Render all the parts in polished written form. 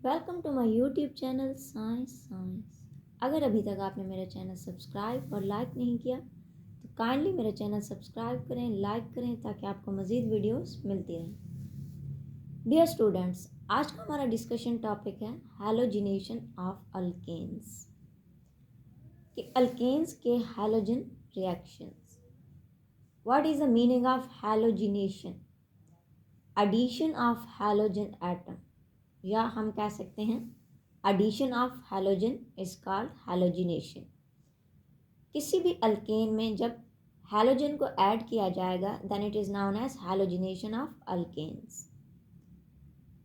Welcome to my YouTube channel science. अगर अभी तक आपने मेरा चैनल सब्सक्राइब और लाइक नहीं किया तो काइंडली मेरा चैनल सब्सक्राइब करें, लाइक करें ताकि आपको मज़ीद वीडियोस मिलती रहें। डियर स्टूडेंट्स, आज का हमारा डिस्कशन टॉपिक है हैलोजिनेशन ऑफ अल्केन्स कि अल्केन्स के halogen reactions. What is the meaning of halogenation? Addition of halogen atom, या हम कह सकते हैं addition of halogen is called halogenation. किसी भी अल्केन में जब हैलोजन को ऐड किया जाएगा then it is known as halogenation of alkanes.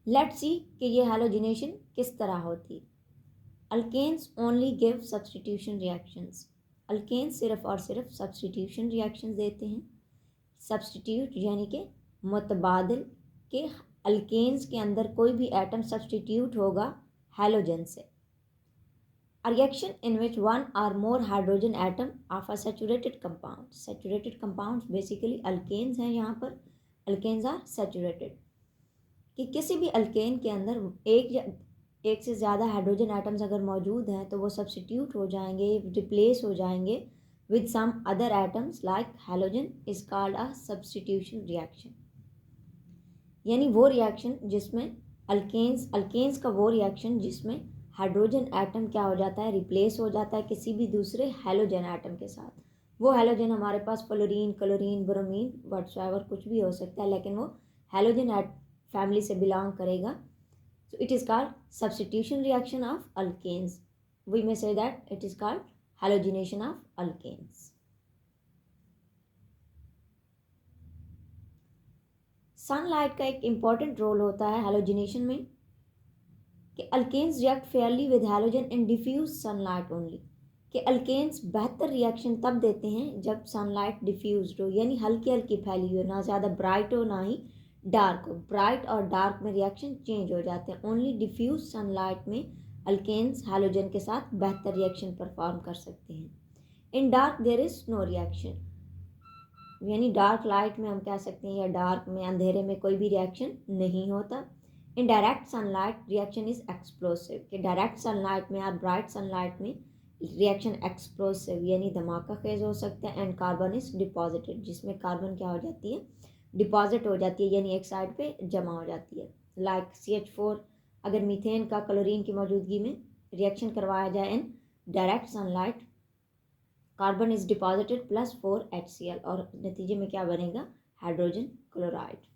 Let's see कि ये हैलोजिनेशन किस तरह होती है। Alkanes only give substitution reactions. Alkanes सिर्फ और सिर्फ सब्स्टिट्यूशन रिएक्शंस देते हैं। सब्स्टिट्यूट यानी कि मुतबादिल के अल्केन्स के अंदर कोई भी एटम सब्स्टिट्यूट होगा हैलोजन से। A reaction in which one or more hydrogen atom of a saturated compound, saturated compounds basically alkanes हैं, यहाँ पर alkanes are saturated, कि किसी भी अल्केन के अंदर एक से ज़्यादा हाइड्रोजन एटम्स अगर मौजूद हैं तो वो सब्स्टिट्यूट हो जाएंगे, रिप्लेस हो जाएंगे with some other atoms like halogen is called a substitution reaction. यानी वो रिएक्शन जिसमें अल्केन्स का वो रिएक्शन जिसमें हाइड्रोजन एटम क्या हो जाता है, रिप्लेस हो जाता है किसी भी दूसरे हैलोजन एटम के साथ। वो हैलोजन हमारे पास फ्लोरीन, क्लोरीन, ब्रोमीन व्हाटसोएवर कुछ भी हो सकता है, लेकिन वो हैलोजन फैमिली से बिलोंग करेगा। So it is called substitution reaction of alkanes. We may say that it is called halogenation of alkanes. Sunlight का एक इम्पॉर्टेंट रोल होता है हैलोजिनेशन में कि alkanes react fairly with halogen in diffuse sunlight only, कि alkanes बेहतर reaction तब देते हैं जब सनलाइट डिफ्यूज हो, यानी हल्की हल्की फैली हो, ना ज़्यादा ब्राइट हो ना ही डार्क हो। ब्राइट और डार्क में रिएक्शन चेंज हो जाते हैं। ओनली डिफ्यूज सनलाइट में अल्केन्स हैलोजन के साथ बेहतर रिएक्शन परफॉर्म कर सकते हैं। In dark there is no reaction, यानी डार्क लाइट में हम कह सकते हैं या डार्क में, अंधेरे में कोई भी रिएक्शन नहीं होता। इन direct sunlight reaction is explosive, कि डायरेक्ट सनलाइट में और ब्राइट सनलाइट में रिएक्शन एक्सप्लोसिव यानी धमाका खेज हो सकता है। एंड कार्बन इज डिपॉजिटेड, जिसमें कार्बन क्या हो जाती है, डिपॉजिट हो जाती है, यानी एक साइड पे जमा हो जाती है। लाइक CH4 अगर मीथेन का क्लोरीन की मौजूदगी में रिएक्शन करवाया जाए in direct sunlight, carbon is deposited plus 4 HCl और नतीजे में क्या बनेगा, hydrogen chloride.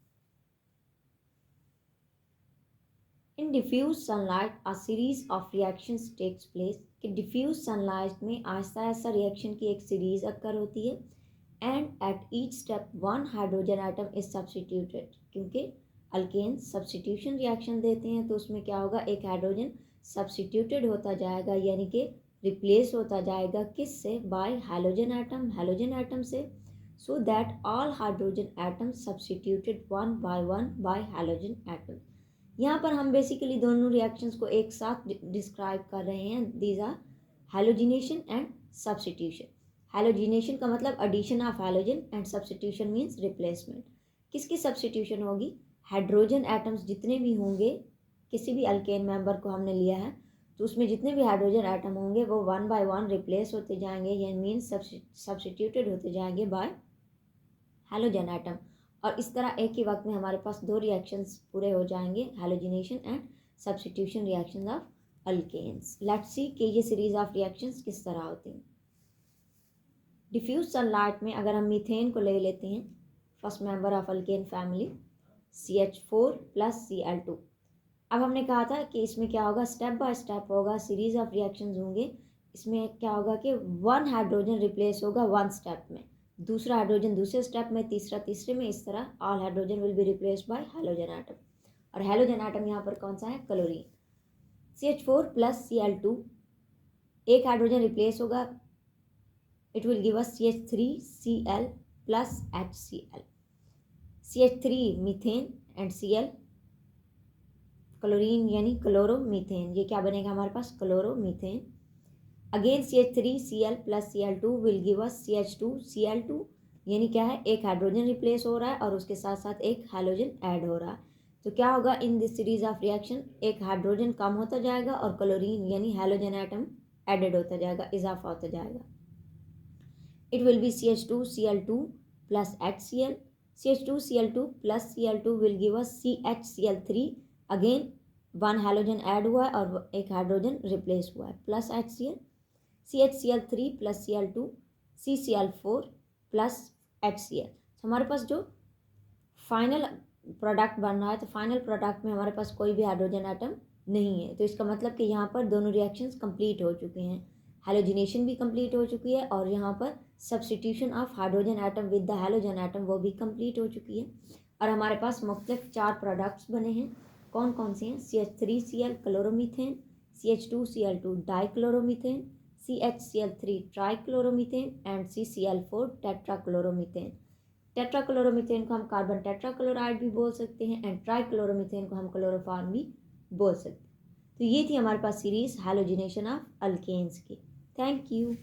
In diffuse sunlight a series of reactions takes place, कि डिफ्यूज सनलाइट में आहिस्ता आहिस्ता रिएक्शन की एक सीरीज अक्कर होती है। And at each step one hydrogen atom is substituted, क्योंकि अल्केन्स सब्स्टिट्यूशन रिएक्शन देते हैं तो उसमें क्या होगा, एक हाइड्रोजन सब्स्टिट्यूटेड होता जाएगा, यानी कि रिप्लेस होता जाएगा किससे, बाय हैलोजन एटम से। So that all hydrogen atom substituted one by halogen atom. यहाँ पर हम बेसिकली दोनों रिएक्शंस को एक साथ डिस्क्राइब कर रहे हैं। These are halogenation and substitution. Halogenation का मतलब addition of halogen and substitution means replacement. किसकी सब्स्टिट्यूशन होगी, हाइड्रोजन एटम्स जितने भी होंगे, किसी भी अल्केन मेंबर को हमने लिया है तो उसमें जितने भी हाइड्रोजन एटम होंगे वो वन बाय वन रिप्लेस होते जाएंगे, यानी मीन्स सब्स्टिट्यूटेड होते जाएंगे बाय हैलोजन एटम। और इस तरह एक ही वक्त में हमारे पास दो रिएक्शंस पूरे हो जाएंगे, halogenation and substitution reactions of alkanes. Let's see कि ये सीरीज ऑफ रिएक्शंस किस तरह होती हैं। डिफ्यूज सनलाइट में अगर हम मीथेन को ले लेते हैं, first member of alkane family, CH4 plus Cl2। अब हमने कहा था कि इसमें क्या होगा, स्टेप बाय स्टेप होगा, सीरीज ऑफ रिएक्शंस होंगे। इसमें क्या होगा कि वन हाइड्रोजन रिप्लेस होगा वन स्टेप में, दूसरा हाइड्रोजन दूसरे स्टेप में, तीसरा तीसरे में, इस तरह all hydrogen will be replaced by halogen atom. और हैलोजन एटम यहाँ पर कौन सा है, क्लोरीन। CH4 प्लस Cl2, एक हाइड्रोजन रिप्लेस होगा, it will give us CH3Cl plus HCl। CH3 methane and Cl chlorine यानी क्लोरोमीथेन, ये क्या बनेगा हमारे पास, chloromethane. Again CH3Cl plus Cl2 will give us CH2Cl2, यानी क्या है, एक हाइड्रोजन रिप्लेस हो रहा है और उसके साथ साथ एक हाइड्रोजन ऐड हो रहा है। तो क्या होगा in this series of reaction, एक हाइड्रोजन कम होता जाएगा और क्लोरीन यानी हैलोजन एटम एडेड होता जाएगा, इजाफा होता जाएगा। It will be CH2Cl2 plus HCl. CH2Cl2 plus Cl2 will give us CHCl3. Again one hydrogen add हुआ है और एक हाइड्रोजन रिप्लेस हुआ है, plus HCl, CHCl3 plus Cl2, CCl4 plus HCl। हमारे पास जो फाइनल प्रोडक्ट बन रहा है, तो फाइनल प्रोडक्ट में हमारे पास कोई भी हाइड्रोजन एटम नहीं है। तो इसका मतलब कि यहाँ पर दोनों रिएक्शंस कंप्लीट हो चुके हैं, हैलोजिनेशन भी कंप्लीट हो चुकी है और यहाँ पर substitution of hydrogen atom with the halogen atom वो भी कंप्लीट हो चुकी है। और हमारे पास मुख्तलिफ 4 प्रोडक्ट्स बने हैं। कौन कौन से हैं? CH3Cl chloromethane, CH2Cl2 dichloromethane, CHCl3 trichloromethane and CCl4 tetrachloromethane. Tetrachloromethane को हम कार्बन टेट्राक्लोराइड भी बोल सकते हैं एंड ट्राइक्लोरोमीथेन को हम क्लोरोफॉर्म भी बोल सकते हैं। तो ये थी हमारे पास सीरीज हैलोजिनेशन ऑफ अल्केन्स की। Thank you.